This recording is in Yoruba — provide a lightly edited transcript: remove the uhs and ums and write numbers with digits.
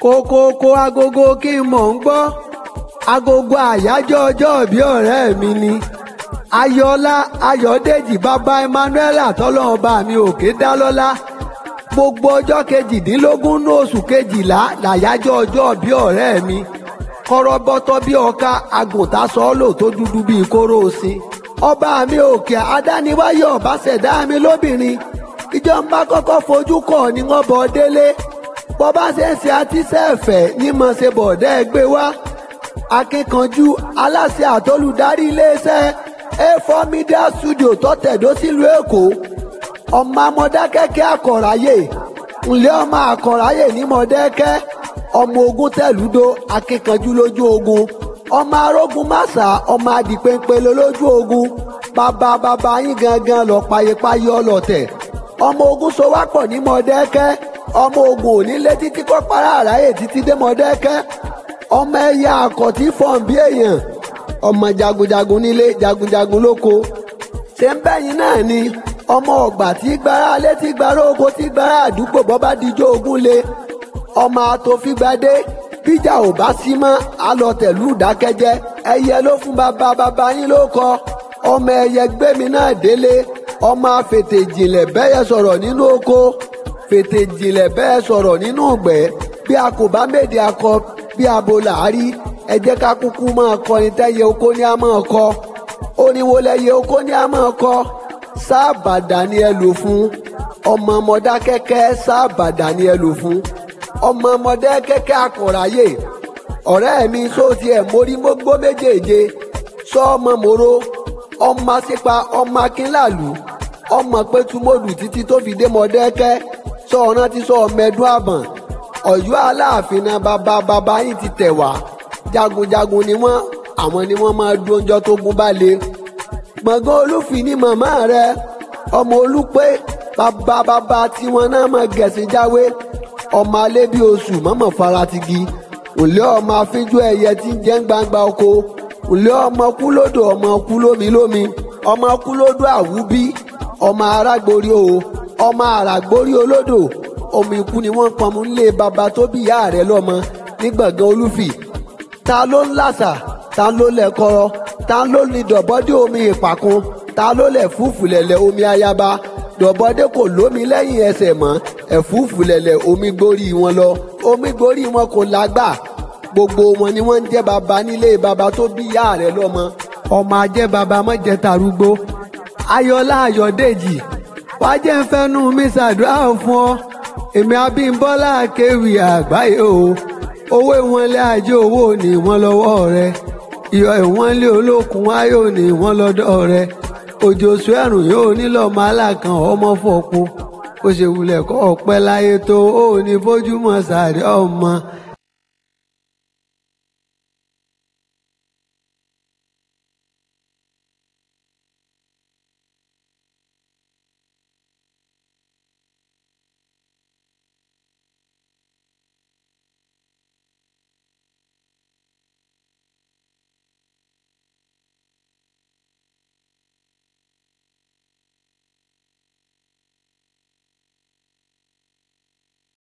kókókó agogo kí n mọ̀ ń gbọ́ agogo àyájọ́ ọjọ́ ìbí ọ̀rẹ́ mi ni ayọ̀ọ́lá ayọ̀dèjì bàbá emmanuel àtọ́lọ́ọ̀bá mi òkè dá lọ́lá gbogbo ọjọ́ kejìdínlógún ní oṣù kejìlá làyájọ́ ọjọ́ ìbí ọ̀rẹ́ mi kọ́rọ́bọ́tọ́ bí ọ̀ka àgùntà sọ́ọ́lò tó dúdú bíi kóró òsín ọba mi òkè adániwáyé ọba ṣẹ̀dá mi lóbìnrin ìjọba kọ́kọ́ fojú kọ̀ ní wọ́n bọ̀ délé bọ́bá ṣe ń ṣe àtisẹ́ẹ̀fẹ̀ ní mọ̀ ṣe bọ̀dẹ́ ẹgbẹ́ wá akíkanjú aláṣẹ àtolùdarí iléeṣẹ́ A4 Media Studio tó tẹ̀dó sílùú èkó ọmọ amọ̀dákẹ́kẹ́ àkọ̀ráyè ńlẹ́ ọmọ àkọ̀ráyè ní mọ̀dẹ́kẹ́ ọmọ ogun tẹ̀lúdó akíkanjú lójú ogun ọmọ arógun máṣá ọmọ adìpẹ́ńpẹ́lẹ́ lójú ogun bàbá yín gangan lọ payépayé ọlọ́tẹ̀ ọmọ ogun sowápọ̀ ní mọ̀dẹ́kẹ́ ọmọ ogun ò ní lé títí kọ́ para àráyè títí dé mọ̀dẹ́kẹ́ ọmọ ẹ̀yà àkọ́tí fọ̀n bí èèyàn ọmọ jagunjagun nílé jagunjagun lóko ṣé ń bẹ́yìn náà ni ọmọ ọgbà tí gbára alé tí gbára oko tí gbára àdúgbò bọ́bá dijọ́ ogun lé ọmọ àtòfigbadé bíjà ò bá sí mọ́ alọ́tẹ̀lú ìdákẹ́jẹ́ ẹyẹ ló fún bàbá yín ló kọ ọmọ ẹyẹ gbémi náà délé ọmọ afètè ìjìnlẹ̀ bẹ́yẹ sọ̀rọ̀ nínú oko fètè ìjìnlẹ̀ bẹ́ẹ̀ sọ̀rọ̀ nínú ìgbẹ́ bí a kò bá méde akọ bí abo làárí ẹ jẹ́ ká kúkú máa kọrin tẹ́yẹ oko ní a máa kọ oníwo lẹ́yẹ oko ní a máa kọ sáàbàdà ni ẹ lò fún ọmọ Mọdákẹ́kẹ́ sáàbàdà ni ẹ lò fún ọmọ Mọdákẹ́kẹ́ àkọ̀ráyè ọ̀rẹ́ mi sóòtì ẹ̀ mórí mógbó méjèèje sọ ọmọ mòro ọmọ sípa ọmọ akínlàlù ọmọ pẹtùmọ́dù títí tó fi dé Mọdákẹ́kẹ́ sọ ọ̀ràn ti sọ ọmọ ẹdún àbọ̀n Ọ̀yọ́ Aláàfin náà bàbá yín ti tẹ̀ wá jagunjagun ni wọ́n àwọn ni wọ́n máa dún ọjọ́ tó gún bá le gbọ̀ngàn olúfin ní màmá rẹ ọmọ olúpé bàbá tiwọn náà máa gẹ̀sìn jáwé ọmọ alẹ́ bí oṣù mọ́mọ́ faratigi òlé ọmọ afínjú ẹyẹ tí ń jẹ́ ń gbangba oko òlé ọmọ kú lódò ọmọ kú lómi ọmọ kú lódò àwúbí ọmọ arágborí o ọmọ àràgborí olódò ọmọ ikú ni wọ́n pọnmú nílé bàbá tó bí ìyá rẹ̀ lọ́mọ ní gbọ̀ngàn olúfì ta ló ń làṣà ta ló lẹ̀ kọ́rọ́ ta ló ní dọ̀bọ́dé omi ìpàkun ta ló lẹ̀ fúfú lẹ̀lẹ̀ omi ayaba dọ̀bọ́dé kò lómi lẹ́yìn ẹsẹ̀ mọ́ ẹ̀fúfú lẹ̀lẹ̀ omi gborí wọn lọ omi gborí wọn kò lágbà gbogbo wọn ni wọ́n ń jẹ́ bàbá nílé bàbá tó bí ìyá rẹ̀ lọ́mọ ọmọ ajẹ́ bàbá mọ́jẹ́ tarúgbó ayọ̀lá ayọ̀dèjì wàá jẹ́ ń fẹ́nu mi ṣàdúrà fún ọ èmi Abímbọ́lá Akéwì àgbáyé o owó ìwọ̀nlé ajé owó ní wọ́n lọ́wọ́ rẹ ìyọ̀ ìwọ̀nlé olókun ayò ní wọ́n lọ́dọ̀ rẹ òjòṣù ẹ̀rùn yóò nílò màálà kan ọmọ fọ̀pọ̀ kó ṣe wulẹ̀ kọ́ ọ̀pẹ́ láyé tó ó ní bójúmọ́ sàárẹ̀ ọmọ